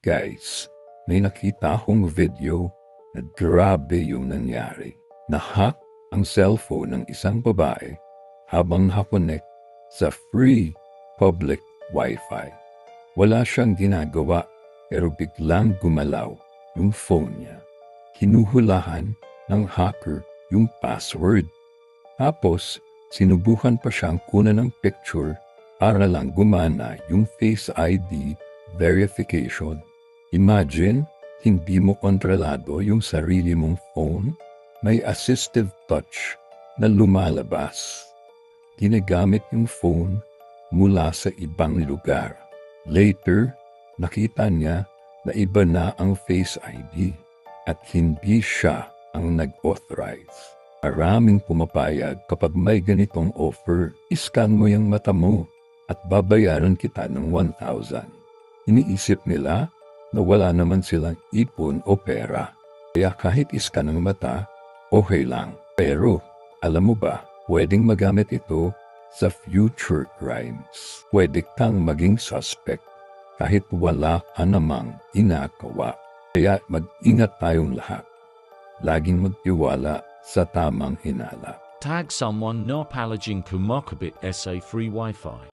Guys, may nakita akong video na grabe yung nangyari. Na-hack ang cellphone ng isang babae habang nakakonect sa free public Wi-Fi. Wala siyang ginagawa pero biglang gumalaw yung phone niya. Hinuhulahan ng hacker yung password. Tapos, sinubukan pa siyang kunan ng picture para lang gumana yung Face ID verification. Imagine, hindi mo kontrolado yung sarili mong phone, may assistive touch na lumalabas. Ginagamit yung phone mula sa ibang lugar. Later, nakita niya na iba na ang Face ID at hindi siya ang nag-authorize. Maraming pumapayag kapag may ganitong offer, iscan mo yung mata mo at babayaran kita ng 1,000. Iniisip nila na wala naman silang ipon o pera. Kaya kahit iskan ng mata, okay lang. Pero, alam mo ba, pwedeng magamit ito sa future crimes. Pwede kang maging suspect kahit wala ka namang inagawa. Kaya mag-ingat tayong lahat. Laging magtiwala sa tamang hinala. Tag someone na palaging kumakabit sa free Wi-Fi.